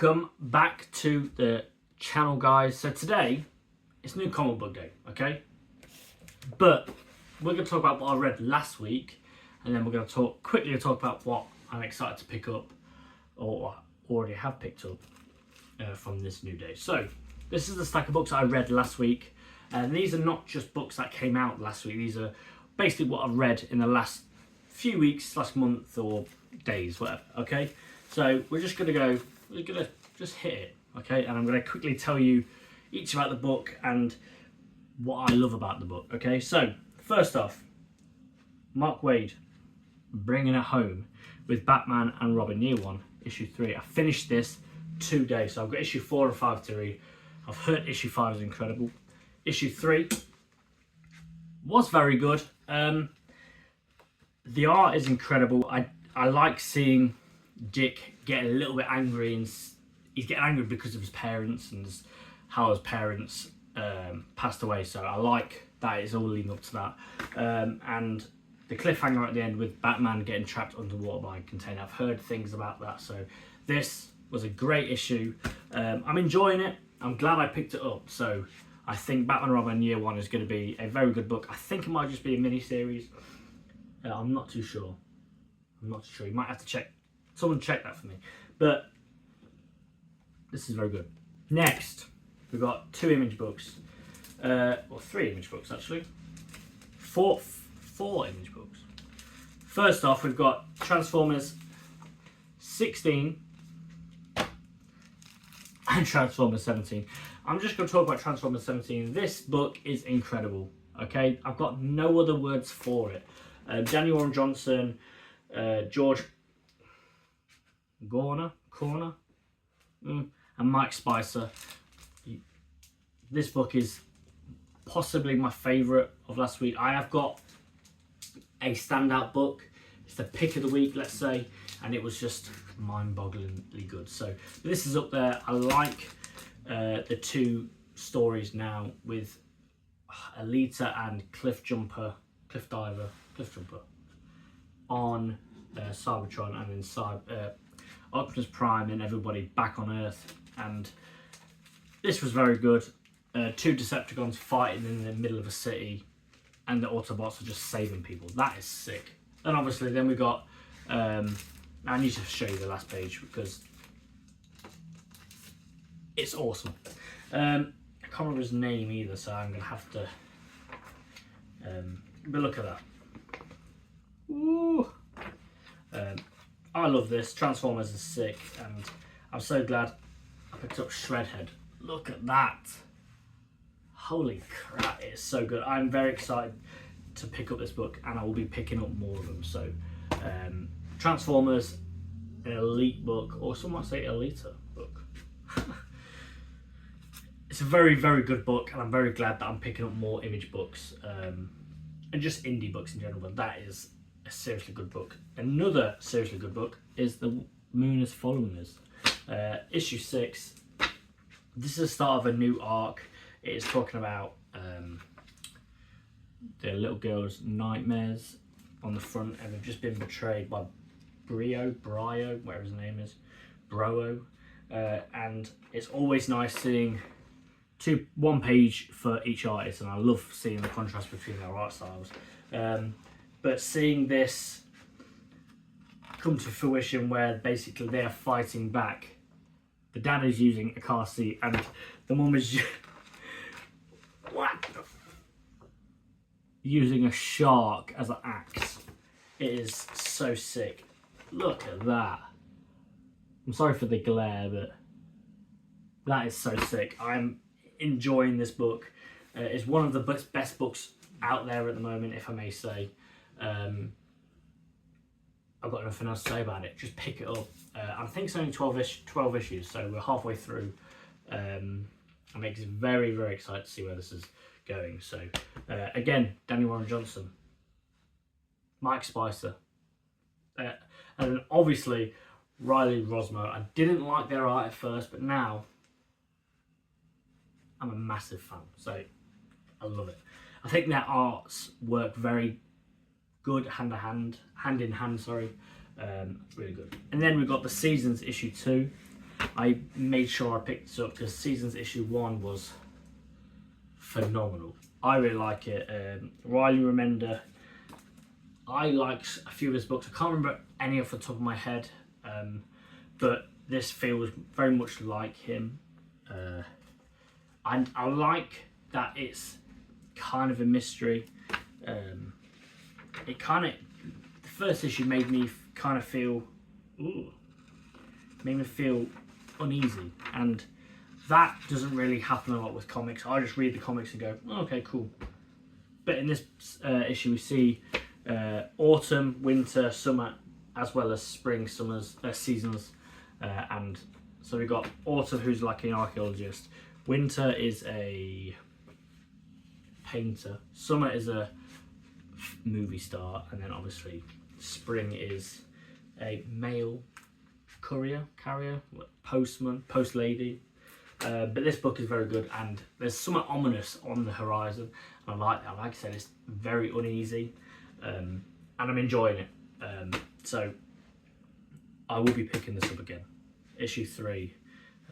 Welcome back to the channel, guys. So today it's new comic book day, okay? But we're going to talk about what I read last week, and then we're going to quickly talk about what I'm excited to pick up or already have picked up from this new day. So this is the stack of books I read last week, and these are not just books that came out last week. These are basically what I've read in the last few weeks, last month, or days, whatever. Okay, so we're just gonna go. We're gonna just hit it, okay? And I'm gonna quickly tell you each about the book and what I love about the book. Okay, so first off, Mark Waid, Bringing It Home with Batman and Robin, Year 1, Issue 3. I finished this today, so I've got Issue 4 and 5 to read. I've heard Issue 5 is incredible. Issue 3 was very good. The art is incredible. I like seeing Dick get a little bit angry, and he's getting angry because of his parents and how his parents passed away. So I like that it's all leading up to that. And the cliffhanger at the end with Batman getting trapped underwater by a container. I've heard things about that. So this was a great issue. I'm enjoying it. I'm glad I picked it up. So I think Batman and Robin Year 1 is going to be a very good book. I think it might just be a mini-series. I'm not too sure. You might have to check. Someone check that for me. But this is very good. Next, we've got 2 image books. Or 3 image books, actually. Four image books. First off, we've got Transformers 16 and Transformers 17. I'm just going to talk about Transformers 17. This book is incredible. Okay, I've got no other words for it. Daniel Warren Johnson, George Corner, and Mike Spicer. This book is possibly my favourite of last week. I have got a standout book. It's the pick of the week, let's say, and it was just mind-bogglingly good. So this is up there. I like the 2 stories now with Alita and Cliff Jumper on Cybertron, and then Optimus Prime and everybody back on Earth. And this was very good. 2 Decepticons fighting in the middle of a city, and the Autobots are just saving people. That is sick. And obviously then we got I need to show you the last page because it's awesome. I can't remember his name either, so I'm gonna have to but look at that. Ooh. I love this. Transformers is sick, and I'm so glad I picked up Shredhead. Look at that. Holy crap, it's so good. I'm very excited to pick up this book, and I will be picking up more of them. So Transformers, an elite book, or some might say Alita book. It's a very, very good book, and I'm very glad that I'm picking up more image books and just indie books in general, but that is a seriously good book. Another seriously good book is The Moon is Following Us. Issue 6. This is the start of a new arc. It is talking about the little girl's nightmares on the front, and they've just been betrayed by Brio, whatever his name is, Broo. And it's always nice seeing 1 page for each artist, and I love seeing the contrast between their art styles. But seeing this come to fruition, where basically they are fighting back. The dad is using a car seat, and the mum is what? Using a shark as an axe. It is so sick. Look at that. I'm sorry for the glare, but that is so sick. I'm enjoying this book. It's one of the best books out there at the moment, if I may say. I've got nothing else to say about it. Just pick it up. I think it's only 12 issues, so we're halfway through. I'm very, very excited to see where this is going. So again, Daniel Warren Johnson, Mike Spicer, and then obviously Riley Rosmo. I didn't like their art at first, but now I'm a massive fan. So I love it. I think their arts work very good hand in hand. Sorry, really good. And then we've got the Seasons issue 2. I made sure I picked this up because Seasons issue 1 was phenomenal. I really like it. Riley Remender, I liked a few of his books. I can't remember any off the top of my head, but this feels very much like him. And I like that it's kind of a mystery. The first issue made me kind of feel, uneasy, and that doesn't really happen a lot with comics. I just read the comics and go, oh, okay, cool. But in this issue, we see autumn, winter, summer, as well as spring, summers, seasons, and so we've got autumn, who's like an archaeologist. Winter is a painter. Summer is a movie star, and then obviously spring is a mail carrier, postman, post lady. But this book is very good, and there's something ominous on the horizon. And I like that. Like I said, it's very uneasy, and I'm enjoying it. So I will be picking this up again, issue 3.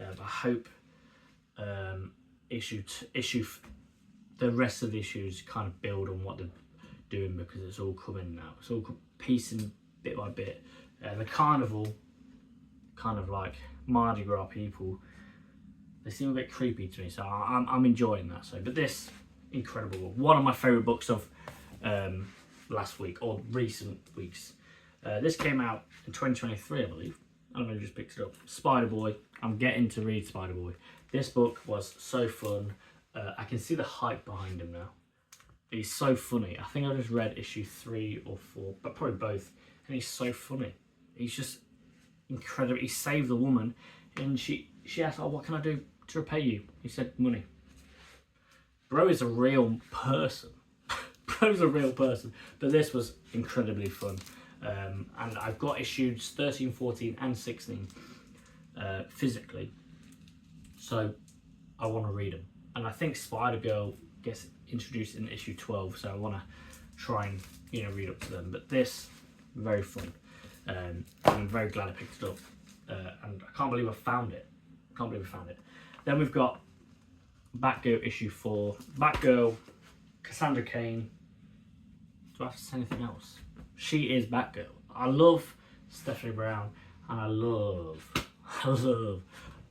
I hope the rest of the issues kind of build on what they're doing, because it's all coming now. It's all piecing bit by bit. The carnival, kind of like Mardi Gras people, they seem a bit creepy to me, so I'm enjoying that. So, but this, incredible, one of my favourite books of last week or recent weeks. This came out in 2023, I believe. I've only just picked it up. Spider-Boy. I'm getting to read Spider-Boy. This book was so fun. I can see the hype behind him now. He's so funny. I think I just read issue 3 or 4, but probably both. And he's so funny. He's just incredible. He saved the woman, and she asked, "Oh, what can I do to repay you?" He said, "Money." Bro is a real person. Bro's a real person. But this was incredibly fun. And I've got issues 13, 14, and 16 physically. So I want to read them. And I think Spider-Girl gets introduced in issue 12, so I want to try and read up to them. But this, very fun. I'm very glad I picked it up. And I can't believe I found it. Then we've got Batgirl issue 4. Batgirl, Cassandra Cain. Do I have to say anything else? She is Batgirl. I love Stephanie Brown, and I love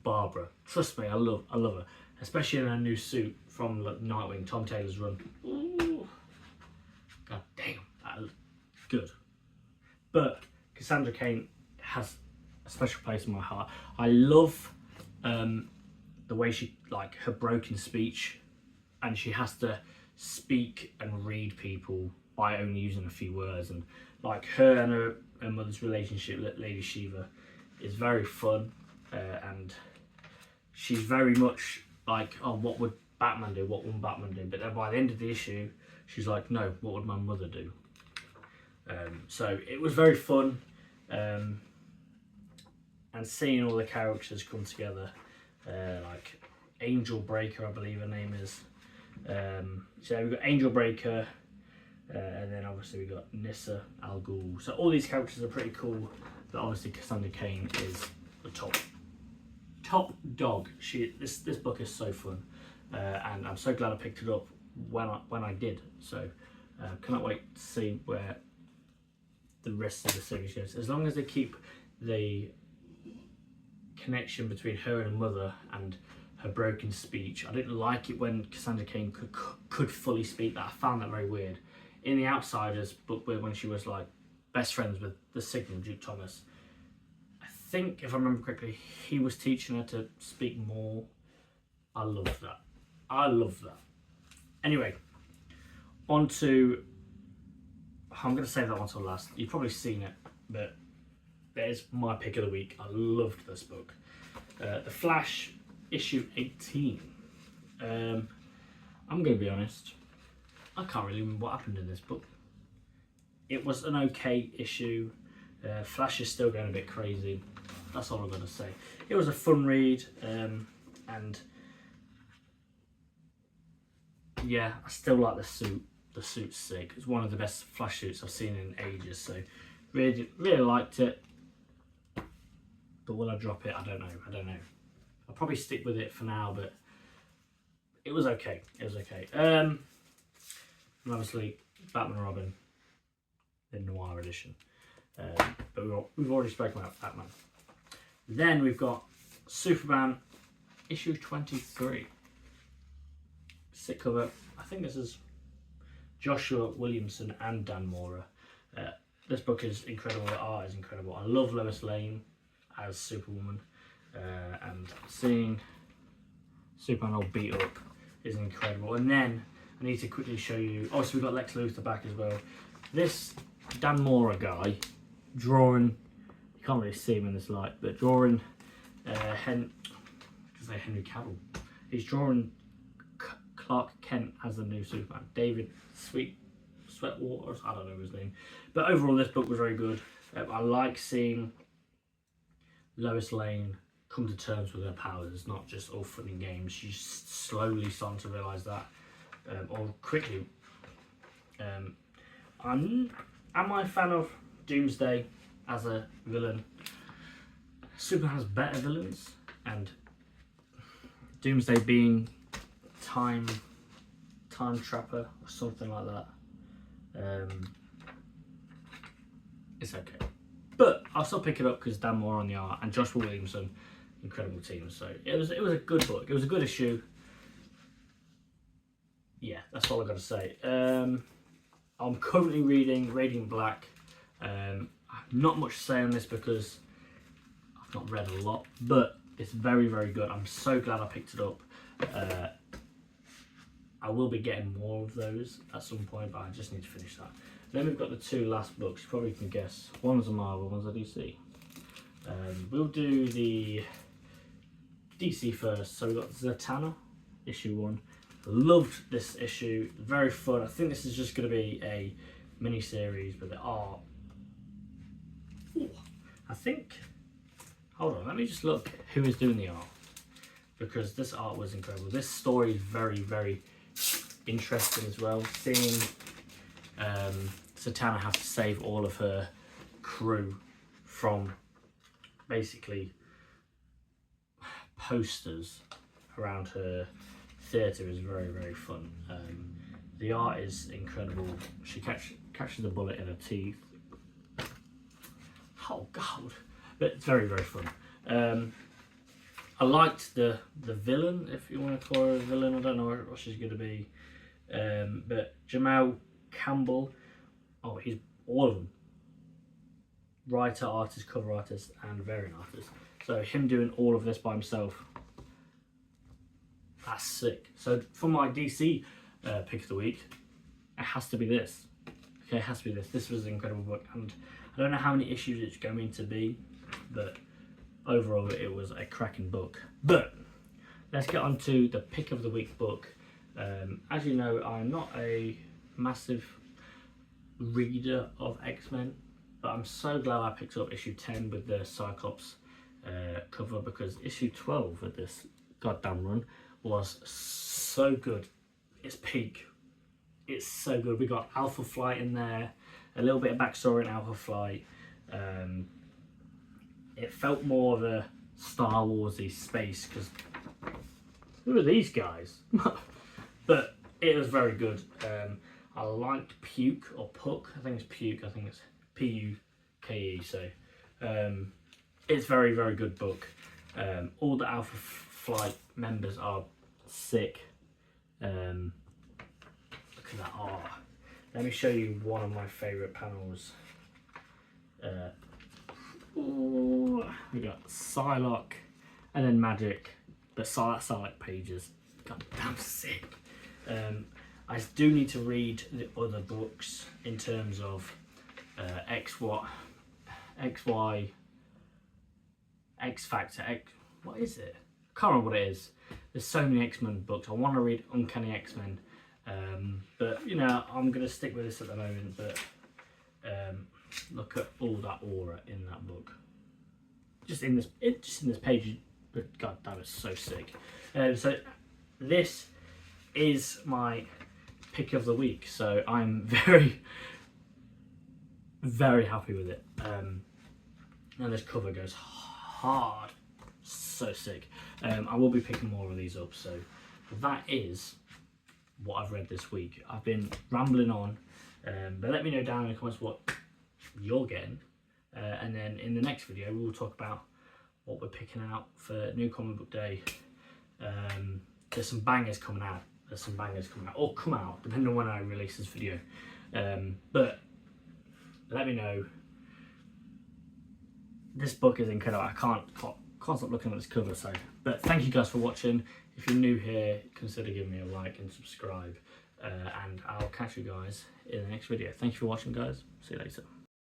Barbara. Trust me, I love her. Especially in her new suit from Nightwing, Tom Taylor's run. Ooh. God damn, that looks good. But Cassandra Cain has a special place in my heart. I love the way she, her broken speech, and she has to speak and read people by only using a few words, and her and her mother's relationship, Lady Shiva, is very fun, and she's very much like, oh, what would Batman do? What would Batman do? But then by the end of the issue, she's like, no, what would my mother do? So it was very fun, and seeing all the characters come together, like Angel Breaker, I believe her name is. So we've got Angel Breaker, and then obviously we've got Nissa Al Ghul. So all these characters are pretty cool, but obviously Cassandra Cain is the top dog. This book is so fun, and I'm so glad I picked it up when I did. So cannot wait to see where the rest of the series goes. As long as they keep the connection between her and her mother and her broken speech. I didn't like it when Cassandra Cain could fully speak. That I found that very weird. In The Outsiders book, when she was best friends with the Signal, Duke Thomas, I think, if I remember correctly, he was teaching her to speak more. I love that. Anyway, on to, I'm going to save that one till last. You've probably seen it, but there's my pick of the week. I loved this book. The Flash, issue 18. I'm going to be honest, I can't really remember what happened in this book. It was an okay issue. Flash is still going a bit crazy. That's all I'm going to say. It was a fun read, and yeah, I still like the suit. The suit's sick. It's one of the best Flash suits I've seen in ages. So really liked it. but will I drop it? I don't know. I'll probably stick with it for now, but it was okay. And obviously, Batman and Robin, the Noir edition. But we've already spoken about Batman. Then we've got Superman issue 23. Sick cover. I think this is Joshua Williamson and Dan Mora. This book is incredible. The art is incredible. I love Lois Lane as Superwoman, and seeing Superman all beat up is incredible. And then I need to quickly show you. Oh, so we've got Lex Luthor back as well. This Dan Mora guy drawing. You can't really see him in this light, but drawing Henry Cavill. He's drawing Clark Kent as the new Superman. David Sweetwater, I don't know his name. But overall, this book was very good. I like seeing Lois Lane come to terms with her powers. It's not just all fun and games. She's slowly starting to realise that, or quickly. Am I a fan of Doomsday as a villain? Superman has better villains, and Doomsday being time trapper or something like that, it's okay. But I'll still pick it up because Dan Moore on the art and Joshua Williamson, incredible team. So it was a good book. It was a good issue. Yeah, that's all I've got to say. I'm currently reading Radiant Black. I have not much to say on this because I've not read a lot, but it's very, very good. I'm so glad I picked it up. I will be getting more of those at some point, but I just need to finish that. Then we've got the two last books. You probably can guess. One's a Marvel, one's a DC. We'll do the DC first. So we've got Zatanna, issue 1. Loved this issue. Very fun. I think this is just going to be a mini-series, but the art... Ooh, I think... Hold on, let me just look who is doing the art. Because this art was incredible. This story is very, very interesting as well. Seeing Zatanna have to save all of her crew from basically posters around her theatre is very, very fun. The art is incredible. She catches the bullet in her teeth. Oh God! But it's very, very fun. I liked the villain, if you want to call her a villain. I don't know what she's going to be. But Jamal Campbell, oh, he's all of them. Writer, artist, cover artist, and variant artist. So him doing all of this by himself, that's sick. So for my DC pick of the week, it has to be this. Okay, it has to be this. This was an incredible book, and I don't know how many issues it's going to be, but overall it was a cracking book. But let's get on to the pick of the week book. As you know, I'm not a massive reader of X-Men, but I'm so glad I picked up issue 10 with the Cyclops cover, because issue 12 of this goddamn run was so good. It's peak. It's so good. We got Alpha Flight in there, a little bit of backstory in Alpha Flight. It felt more of a Star Warsy space, because who are these guys? But it was very good. I liked Puke or Puck. I think it's Puke. I think it's P-U-K-E. So it's very, very good book. All the Alpha Flight members are sick. Look at that art. Let me show you one of my favourite panels. We got Psylocke and then Magic, but Psylocke pages. God damn sick. I do need to read the other books in terms of X Factor, what is it? I can't remember what it is. There's so many X-Men books. I want to read Uncanny X-Men, but you know, I'm going to stick with this at the moment. But look at all that aura in that book. Just in this page. But God, that was so sick. So this is my pick of the week. So I'm very, very happy with it. And this cover goes hard. So sick. I will be picking more of these up. So that is what I've read this week. I've been rambling on, but let me know down in the comments what you're getting. And then in the next video, we'll talk about what we're picking out for New Comic Book Day. There's some bangers coming out. Or come out, depending on when I release this video. But let me know. This book is incredible. I can't stop looking at this cover. So, but thank you guys for watching. If you're new here, consider giving me a like and subscribe. And I'll catch you guys in the next video. Thank you for watching, guys. See you later.